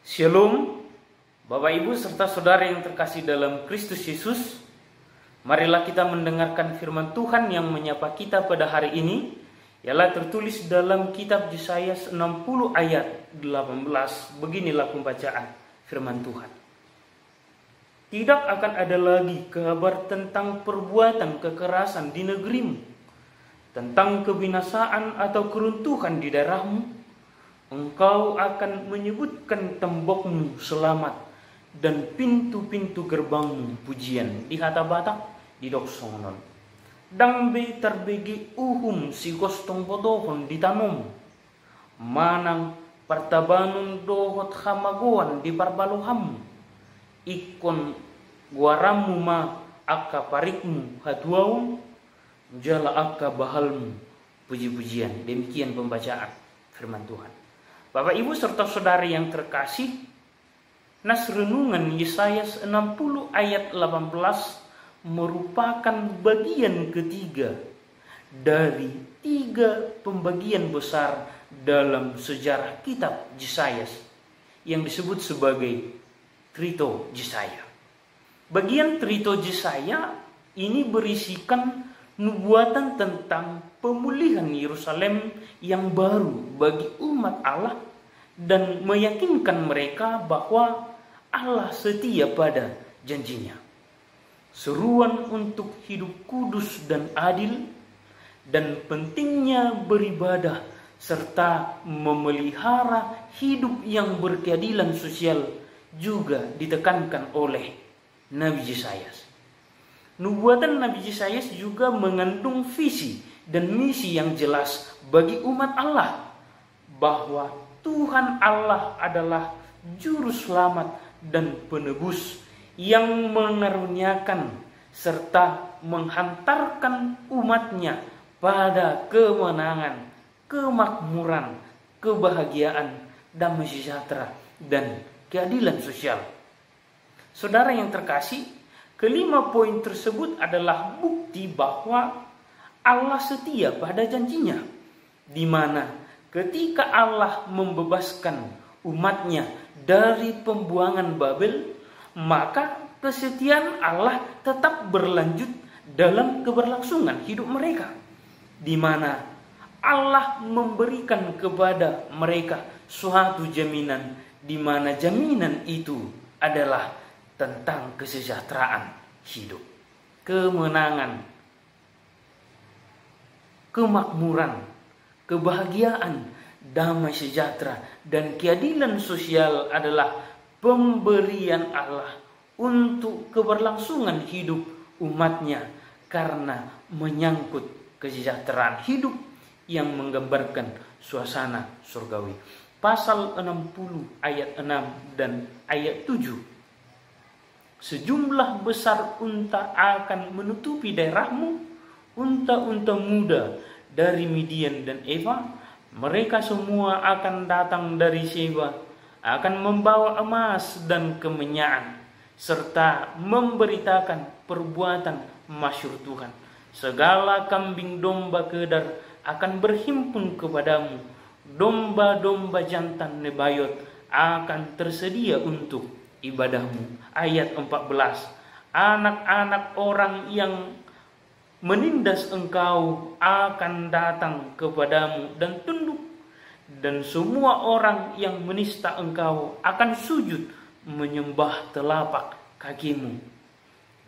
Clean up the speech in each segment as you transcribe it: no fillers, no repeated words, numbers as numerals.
Shalom, Bapak Ibu serta saudara yang terkasih dalam Kristus Yesus. Marilah kita mendengarkan firman Tuhan yang menyapa kita pada hari ini. Ialah tertulis dalam kitab Yesaya 60 ayat 18. Beginilah pembacaan firman Tuhan. Tidak akan ada lagi kabar tentang perbuatan kekerasan di negerimu, tentang kebinasaan atau keruntuhan di daerahmu. Engkau akan menyebutkan tembokmu selamat dan pintu-pintu gerbangmu pujian. Di kata Batak, di doksonon. Dangbe terbegi uhum si gostong bodohon di tanom. Manang partabanun dohot hamagoan di parbaloham. Ikon guaramu ma akka parikmu hatuaum. Jala akka bahalmu puji-pujian. Demikian pembacaan firman Tuhan. Bapak Ibu serta saudara yang terkasih, nas renungan Yesaya 60 ayat 18 merupakan bagian ketiga dari 3 pembagian besar dalam sejarah kitab Yesaya yang disebut sebagai Trito Yesaya. Bagian Trito Yesaya ini berisikan nubuatan tentang pemulihan Yerusalem yang baru bagi umat Allah dan meyakinkan mereka bahwa Allah setia pada janjinya. Seruan untuk hidup kudus dan adil dan pentingnya beribadah serta memelihara hidup yang berkeadilan sosial juga ditekankan oleh Nabi Yesaya. Nubuatan Nabi Yesaya juga mengandung visi dan misi yang jelas bagi umat Allah, bahwa Tuhan Allah adalah juru selamat dan penebus yang mengaruniakan serta menghantarkan umatnya pada kemenangan, kemakmuran, kebahagiaan, damai sejahtera, dan keadilan sosial. Saudara yang terkasih, kelima poin tersebut adalah bukti bahwa Allah setia pada janjinya, di mana ketika Allah membebaskan umatnya dari pembuangan Babel, maka kesetiaan Allah tetap berlanjut dalam keberlangsungan hidup mereka, di mana Allah memberikan kepada mereka suatu jaminan, di mana jaminan itu adalah tentang kesejahteraan hidup, kemenangan, kemakmuran, kebahagiaan, damai sejahtera, dan keadilan sosial adalah pemberian Allah untuk keberlangsungan hidup umatnya karena menyangkut kesejahteraan hidup yang menggambarkan suasana surgawi. Pasal 60 ayat 6 dan ayat 7. Sejumlah besar unta akan menutupi daerahmu, unta-unta muda dari Midian dan Eva. Mereka semua akan datang dari Sheba, akan membawa emas dan kemenyan, serta memberitakan perbuatan masyhur Tuhan. Segala kambing domba kedar akan berhimpun kepadamu, domba-domba jantan Nebayot akan tersedia untuk ibadahmu. Ayat 14. Anak-anak orang yang menindas engkau akan datang kepadamu dan tunduk, dan semua orang yang menista engkau akan sujud menyembah telapak kakimu.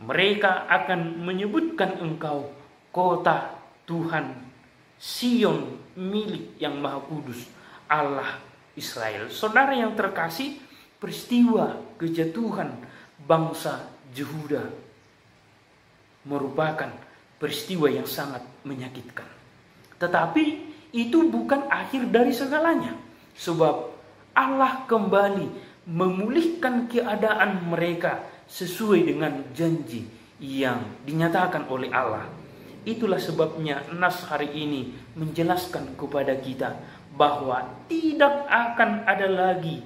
Mereka akan menyebutkan engkau kota Tuhan, Sion milik yang Maha Kudus, Allah Israel. Saudara yang terkasih, peristiwa kejatuhan bangsa Yehuda merupakan peristiwa yang sangat menyakitkan. Tetapi itu bukan akhir dari segalanya, sebab Allah kembali memulihkan keadaan mereka sesuai dengan janji yang dinyatakan oleh Allah. Itulah sebabnya nas hari ini menjelaskan kepada kita bahwa tidak akan ada lagi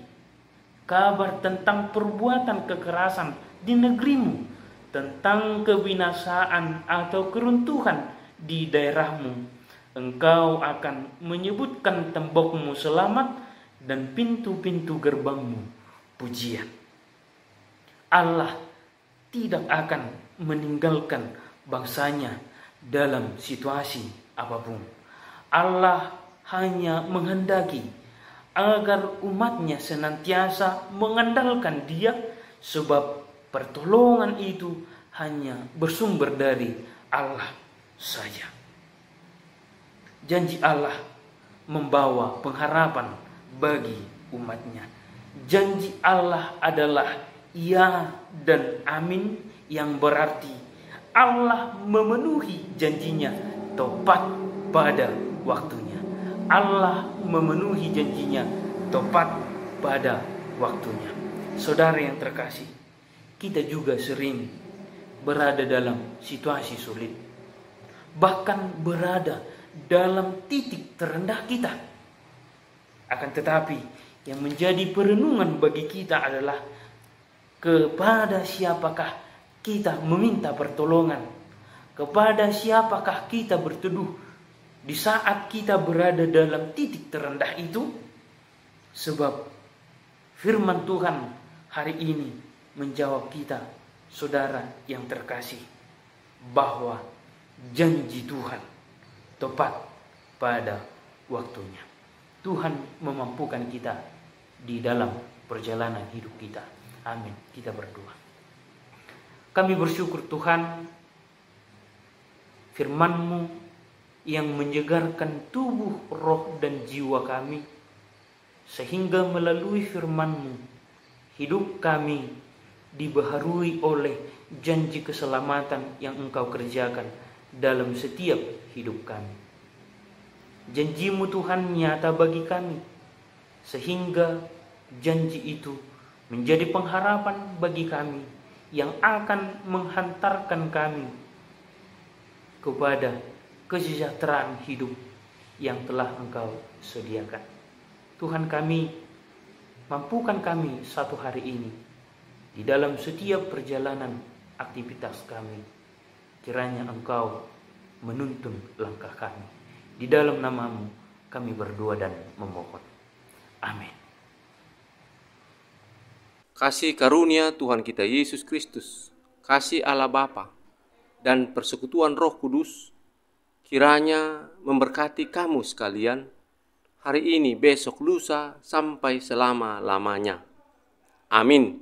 kabar tentang perbuatan kekerasan di negerimu, tentang kebinasaan atau keruntuhan di daerahmu. Engkau akan menyebutkan tembokmu selamat dan pintu-pintu gerbangmu pujian. Allah tidak akan meninggalkan bangsanya dalam situasi apapun. Allah hanya menghendaki agar umatnya senantiasa mengandalkan Dia, sebab pertolongan itu hanya bersumber dari Allah saja. Janji Allah membawa pengharapan bagi umatnya. Janji Allah adalah ya dan amin, yang berarti Allah memenuhi janjinya tepat pada waktunya. Allah memenuhi janjinya tepat pada waktunya. Saudara yang terkasih, kita juga sering berada dalam situasi sulit, bahkan berada dalam titik terendah kita. Akan tetapi yang menjadi perenungan bagi kita adalah kepada siapakah kita meminta pertolongan, kepada siapakah kita berteduh di saat kita berada dalam titik terendah itu. Sebab firman Tuhan hari ini menjawab kita, saudara yang terkasih, bahwa janji Tuhan tepat pada waktunya. Tuhan memampukan kita di dalam perjalanan hidup kita. Amin. Kita berdoa. Kami bersyukur Tuhan, firman-Mu yang menyegarkan tubuh, roh, dan jiwa kami, sehingga melalui firman-Mu hidup kami dibaharui oleh janji keselamatan yang Engkau kerjakan dalam setiap hidup kami. Janji-Mu Tuhan nyata bagi kami, sehingga janji itu menjadi pengharapan bagi kami yang akan menghantarkan kami kepada kesejahteraan hidup yang telah Engkau sediakan. Tuhan kami, mampukan kami satu hari ini di dalam setiap perjalanan aktivitas kami. Kiranya Engkau menuntun langkah kami. Di dalam nama-Mu kami berdoa dan memohon. Amin. Kasih karunia Tuhan kita Yesus Kristus, kasih Allah Bapa, dan persekutuan Roh Kudus kiranya memberkati kamu sekalian hari ini, besok, lusa, sampai selama-lamanya. Amin.